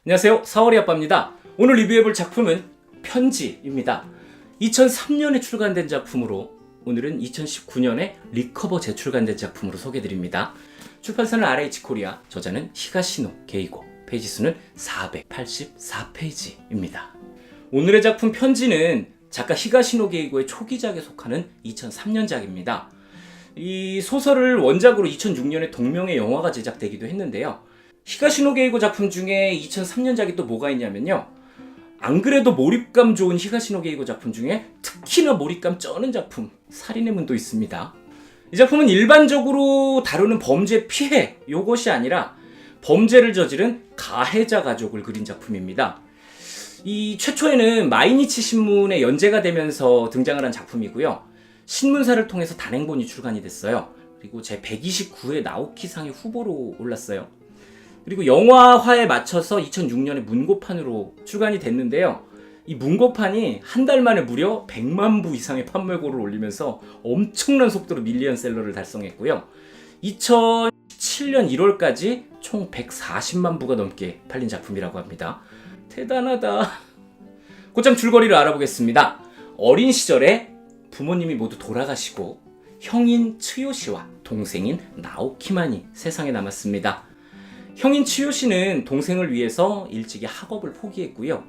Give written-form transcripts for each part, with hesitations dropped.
안녕하세요, 사월이 아빠입니다. 오늘 리뷰해볼 작품은 편지입니다. 2003년에 출간된 작품으로 오늘은 2019년에 리커버 재출간된 작품으로 소개해드립니다. 출판사는 RH 코리아, 저자는 히가시노 게이고, 페이지 수는 484페이지입니다. 오늘의 작품 편지는 작가 히가시노 게이고의 초기작에 속하는 2003년작입니다. 이 소설을 원작으로 2006년에 동명의 영화가 제작되기도 했는데요. 히가시노 게이고 작품 중에 2003년작이 또 뭐가 있냐면요. 안 그래도 몰입감 좋은 히가시노 게이고 작품 중에 특히나 몰입감 쩌는 작품, 살인의 문도 있습니다. 이 작품은 일반적으로 다루는 범죄 피해, 요것이 아니라 범죄를 저지른 가해자 가족을 그린 작품입니다. 이 최초에는 마이니치 신문에 연재가 되면서 등장을 한 작품이고요. 신문사를 통해서 단행본이 출간이 됐어요. 그리고 제 129회 나오키상의 후보로 올랐어요. 그리고 영화화에 맞춰서 2006년에 문고판으로 출간이 됐는데요. 이 문고판이 한 달 만에 무려 100만 부 이상의 판매고를 올리면서 엄청난 속도로 밀리언셀러를 달성했고요. 2017년 1월까지 총 140만 부가 넘게 팔린 작품이라고 합니다. 대단하다. 곧장 줄거리를 알아보겠습니다. 어린 시절에 부모님이 모두 돌아가시고 형인 츠요시와 동생인 나오키만이 세상에 남았습니다. 형인 츠요시는 동생을 위해서 일찍이 학업을 포기했고요.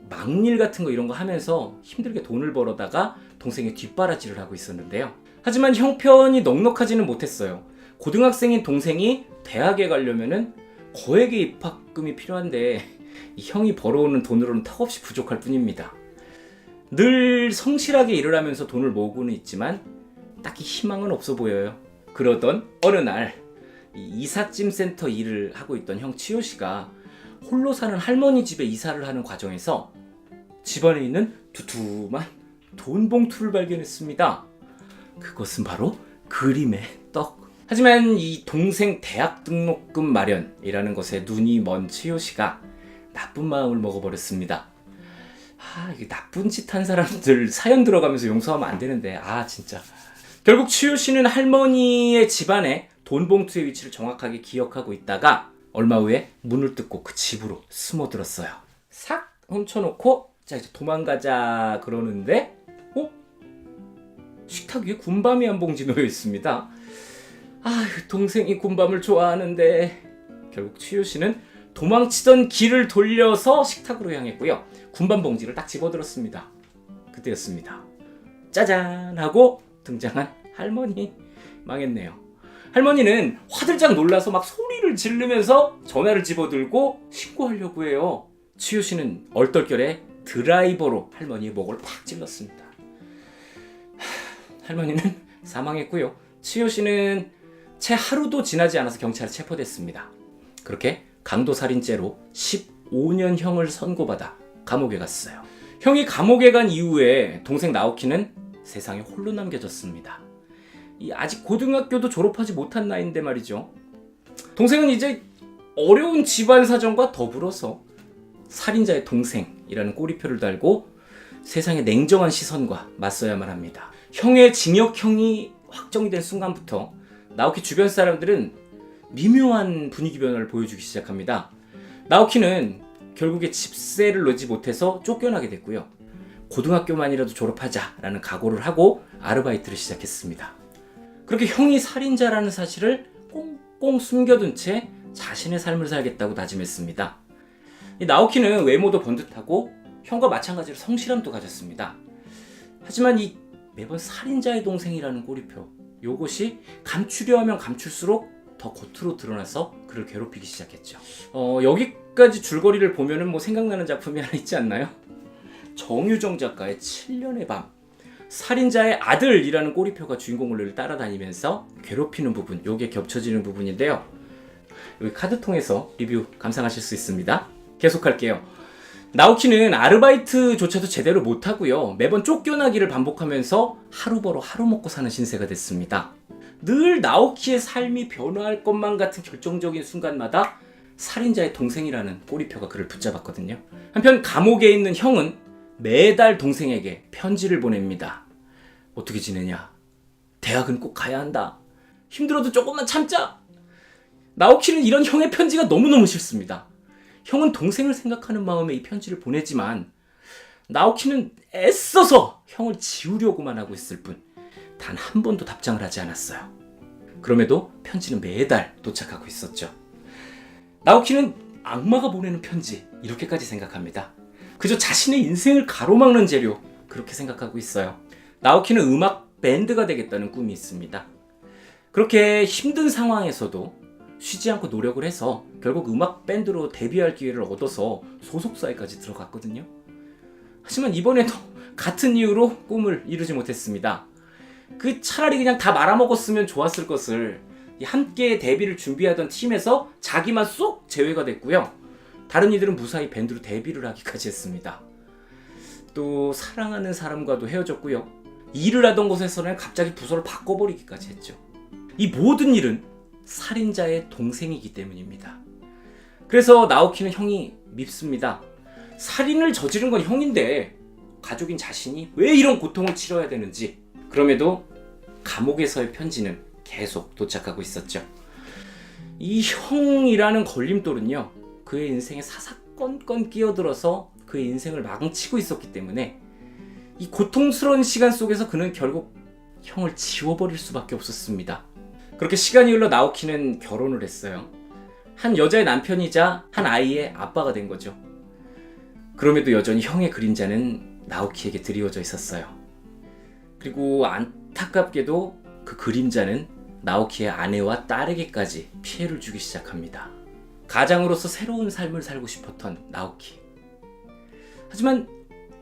막일 같은 거 이런 거 하면서 힘들게 돈을 벌어다가 동생의 뒷바라지를 하고 있었는데요. 하지만 형편이 넉넉하지는 못했어요. 고등학생인 동생이 대학에 가려면은 거액의 입학금이 필요한데 이 형이 벌어오는 돈으로는 턱없이 부족할 뿐입니다. 늘 성실하게 일을 하면서 돈을 모으고는 있지만 딱히 희망은 없어 보여요. 그러던 어느 날 이삿짐 센터 일을 하고 있던 형 치요시가 홀로 사는 할머니 집에 이사를 하는 과정에서 집안에 있는 두툼한 돈 봉투를 발견했습니다. 그것은 바로 그림의 떡. 하지만 이 동생 대학 등록금 마련이라는 것에 눈이 먼 치요시가 나쁜 마음을 먹어버렸습니다. 이게 나쁜 짓 한 사람들 사연 들어가면서 용서하면 안 되는데 진짜. 결국 치요시는 할머니의 집안에 돈 봉투의 위치를 정확하게 기억하고 있다가 얼마 후에 문을 뜯고 그 집으로 숨어들었어요. 싹 훔쳐놓고 자 이제 도망가자 그러는데 식탁 위에 군밤이 한 봉지 놓여 있습니다. 동생이 군밤을 좋아하는데. 결국 치요시는 도망치던 길을 돌려서 식탁으로 향했고요. 군밤 봉지를 딱 집어들었습니다. 그때였습니다. 짜잔 하고 등장한 할머니. 망했네요. 할머니는 화들짝 놀라서 막 소리를 지르면서 전화를 집어들고 신고하려고 해요. 치요시는 얼떨결에 드라이버로 할머니의 목을 팍 찔렀습니다. 할머니는 사망했고요. 치요시는 채 하루도 지나지 않아서 경찰에 체포됐습니다. 그렇게 강도살인죄로 15년형을 선고받아 감옥에 갔어요. 형이 감옥에 간 이후에 동생 나오키는 세상에 홀로 남겨졌습니다. 아직 고등학교도 졸업하지 못한 나이인데 말이죠. 동생은 이제 어려운 집안 사정과 더불어서 살인자의 동생이라는 꼬리표를 달고 세상의 냉정한 시선과 맞서야만 합니다. 형의 징역형이 확정된 순간부터 나오키 주변 사람들은 미묘한 분위기 변화를 보여주기 시작합니다. 나오키는 결국에 집세를 내지 못해서 쫓겨나게 됐고요. 고등학교만이라도 졸업하자라는 각오를 하고 아르바이트를 시작했습니다. 그렇게 형이 살인자라는 사실을 꽁꽁 숨겨둔 채 자신의 삶을 살겠다고 다짐했습니다. 나오키는 외모도 번듯하고 형과 마찬가지로 성실함도 가졌습니다. 하지만 매번 살인자의 동생이라는 꼬리표, 요것이 감추려 하면 감출수록 더 겉으로 드러나서 그를 괴롭히기 시작했죠. 여기까지 줄거리를 보면은 생각나는 작품이 하나 있지 않나요? 정유정 작가의 7년의 밤. 살인자의 아들이라는 꼬리표가 주인공을 늘 따라다니면서 괴롭히는 부분, 요게 겹쳐지는 부분인데요. 여기 카드통에서 리뷰 감상하실 수 있습니다. 계속할게요. 나오키는 아르바이트조차도 제대로 못하고요. 매번 쫓겨나기를 반복하면서 하루 벌어 하루 먹고 사는 신세가 됐습니다. 늘 나오키의 삶이 변화할 것만 같은 결정적인 순간마다 살인자의 동생이라는 꼬리표가 그를 붙잡았거든요. 한편 감옥에 있는 형은 매달 동생에게 편지를 보냅니다. 어떻게 지내냐? 대학은 꼭 가야 한다. 힘들어도 조금만 참자. 나오키는 이런 형의 편지가 너무너무 싫습니다. 형은 동생을 생각하는 마음에 이 편지를 보내지만 나오키는 애써서 형을 지우려고만 하고 있을 뿐 단 한 번도 답장을 하지 않았어요. 그럼에도 편지는 매달 도착하고 있었죠. 나오키는 악마가 보내는 편지 이렇게까지 생각합니다. 그저 자신의 인생을 가로막는 재료 그렇게 생각하고 있어요. 나오키는 음악 밴드가 되겠다는 꿈이 있습니다. 그렇게 힘든 상황에서도 쉬지 않고 노력을 해서 결국 음악 밴드로 데뷔할 기회를 얻어서 소속사에까지 들어갔거든요. 하지만 이번에도 같은 이유로 꿈을 이루지 못했습니다. 차라리 그냥 다 말아먹었으면 좋았을 것을 함께 데뷔를 준비하던 팀에서 자기만 쏙 제외가 됐고요. 다른 이들은 무사히 밴드로 데뷔를 하기까지 했습니다. 또 사랑하는 사람과도 헤어졌고요. 일을 하던 곳에서는 갑자기 부서를 바꿔버리기까지 했죠. 이 모든 일은 살인자의 동생이기 때문입니다. 그래서 나오키는 형이 밉습니다. 살인을 저지른 건 형인데 가족인 자신이 왜 이런 고통을 치러야 되는지. 그럼에도 감옥에서의 편지는 계속 도착하고 있었죠. 이 형이라는 걸림돌은요, 그의 인생에 사사건건 끼어들어서 그의 인생을 망치고 있었기 때문에 이 고통스러운 시간 속에서 그는 결국 형을 지워버릴 수밖에 없었습니다. 그렇게 시간이 흘러 나오키는 결혼을 했어요. 한 여자의 남편이자 한 아이의 아빠가 된 거죠. 그럼에도 여전히 형의 그림자는 나오키에게 드리워져 있었어요. 그리고 안타깝게도 그 그림자는 나오키의 아내와 딸에게까지 피해를 주기 시작합니다. 가장으로서 새로운 삶을 살고 싶었던 나오키. 하지만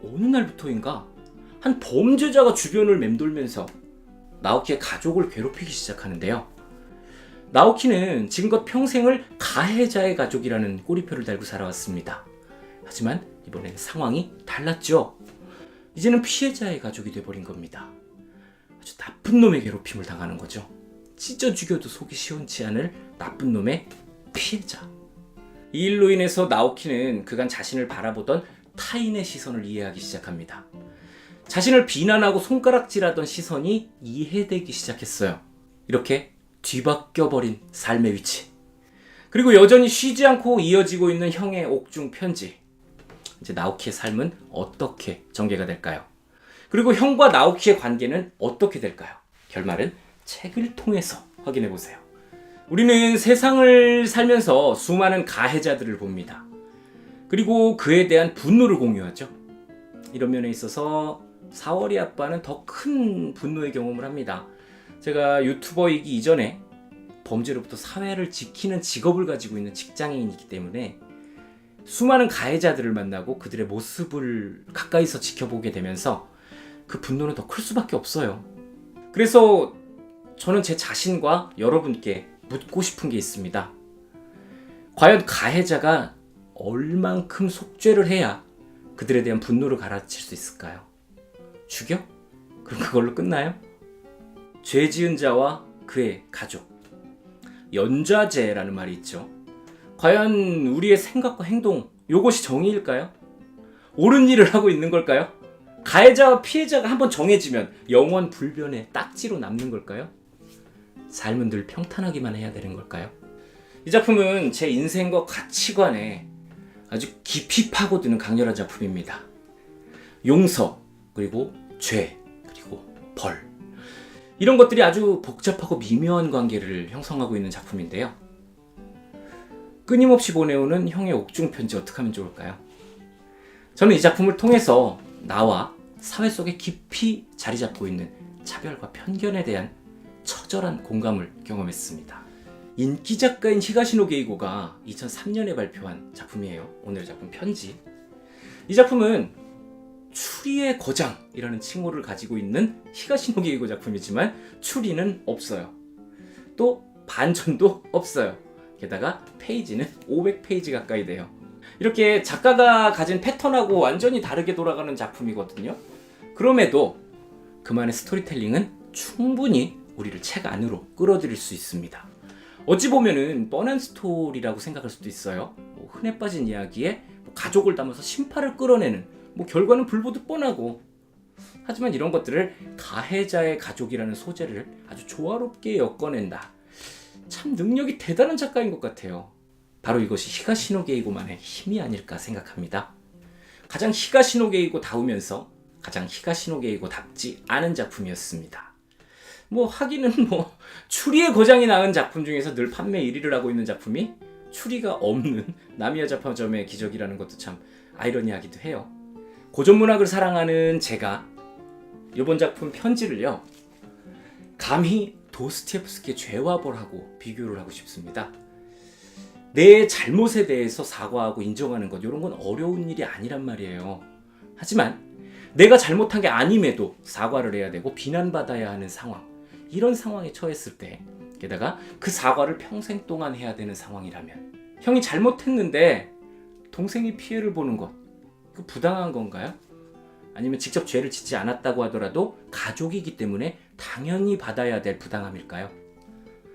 어느 날부터인가 한 범죄자가 주변을 맴돌면서 나오키의 가족을 괴롭히기 시작하는데요. 나오키는 지금껏 평생을 가해자의 가족이라는 꼬리표를 달고 살아왔습니다. 하지만 이번엔 상황이 달랐죠. 이제는 피해자의 가족이 돼버린 겁니다. 아주 나쁜 놈의 괴롭힘을 당하는 거죠. 찢어 죽여도 속이 시원치 않을 나쁜 놈의 피해자. 이 일로 인해서 나오키는 그간 자신을 바라보던 타인의 시선을 이해하기 시작합니다. 자신을 비난하고 손가락질하던 시선이 이해되기 시작했어요. 이렇게 뒤바뀌어버린 삶의 위치. 그리고 여전히 쉬지 않고 이어지고 있는 형의 옥중 편지. 이제 나오키의 삶은 어떻게 전개가 될까요? 그리고 형과 나오키의 관계는 어떻게 될까요? 결말은 책을 통해서 확인해 보세요. 우리는 세상을 살면서 수많은 가해자들을 봅니다. 그리고 그에 대한 분노를 공유하죠. 이런 면에 있어서 4월이 아빠는 더 큰 분노의 경험을 합니다. 제가 유튜버이기 이전에 범죄로부터 사회를 지키는 직업을 가지고 있는 직장인이기 때문에 수많은 가해자들을 만나고 그들의 모습을 가까이서 지켜보게 되면서 그 분노는 더 클 수밖에 없어요. 그래서 저는 제 자신과 여러분께 묻고 싶은 게 있습니다. 과연 가해자가 얼만큼 속죄를 해야 그들에 대한 분노를 가라앉힐 수 있을까요? 죽여? 그럼 그걸로 끝나요? 죄 지은 자와 그의 가족. 연좌제라는 말이 있죠. 과연 우리의 생각과 행동, 이것이 정의일까요? 옳은 일을 하고 있는 걸까요? 가해자와 피해자가 한번 정해지면 영원 불변의 딱지로 남는 걸까요? 삶은 늘 평탄하기만 해야 되는 걸까요? 이 작품은 제 인생과 가치관에 아주 깊이 파고드는 강렬한 작품입니다. 용서, 그리고 죄, 그리고 벌. 이런 것들이 아주 복잡하고 미묘한 관계를 형성하고 있는 작품인데요. 끊임없이 보내오는 형의 옥중 편지 어떻게 하면 좋을까요? 저는 이 작품을 통해서 나와 사회 속에 깊이 자리 잡고 있는 차별과 편견에 대한 처절한 공감을 경험했습니다. 인기 작가인 히가시노 게이고가 2003년에 발표한 작품이에요. 오늘의 작품 편지. 이 작품은 추리의 거장이라는 칭호를 가지고 있는 히가시노 게이고 작품이지만 추리는 없어요. 또 반전도 없어요. 게다가 페이지는 500페이지 가까이 돼요. 이렇게 작가가 가진 패턴하고 완전히 다르게 돌아가는 작품이거든요. 그럼에도 그만의 스토리텔링은 충분히 우리를 책 안으로 끌어들일 수 있습니다. 어찌 보면은 뻔한 스토리라고 생각할 수도 있어요. 흔해 빠진 이야기에 가족을 담아서 신파를 끌어내는 결과는 불보듯 뻔하고, 하지만 이런 것들을 가해자의 가족이라는 소재를 아주 조화롭게 엮어낸다. 참 능력이 대단한 작가인 것 같아요. 바로 이것이 히가시노게이고만의 힘이 아닐까 생각합니다. 가장 히가시노게이고다우면서 가장 히가시노게이고답지 않은 작품이었습니다. 하기는 추리의 고장이 나은 작품 중에서 늘 판매 1위를 하고 있는 작품이 추리가 없는 나미야 자파점의 기적이라는 것도 참 아이러니하기도 해요. 고전 문학을 사랑하는 제가 이번 작품 편지를요, 감히 도스토옙스키의 죄와 벌하고 비교를 하고 싶습니다. 내 잘못에 대해서 사과하고 인정하는 것, 이런 건 어려운 일이 아니란 말이에요. 하지만 내가 잘못한 게 아님에도 사과를 해야 되고 비난받아야 하는 상황, 이런 상황에 처했을 때, 게다가 그 사과를 평생 동안 해야 되는 상황이라면, 형이 잘못했는데 동생이 피해를 보는 것, 그 부당한 건가요? 아니면 직접 죄를 짓지 않았다고 하더라도 가족이기 때문에 당연히 받아야 될 부당함일까요?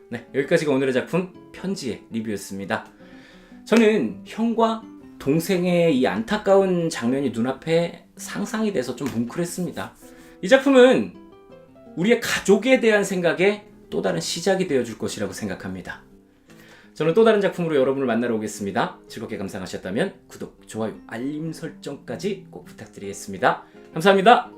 네, 여기까지가 오늘의 작품 편지의 리뷰였습니다. 저는 형과 동생의 이 안타까운 장면이 눈앞에 상상이 돼서 좀 뭉클했습니다. 이 작품은 우리의 가족에 대한 생각의 또 다른 시작이 되어줄 것이라고 생각합니다. 저는 또 다른 작품으로 여러분을 만나러 오겠습니다. 즐겁게 감상하셨다면 구독, 좋아요, 알림 설정까지 꼭 부탁드리겠습니다. 감사합니다.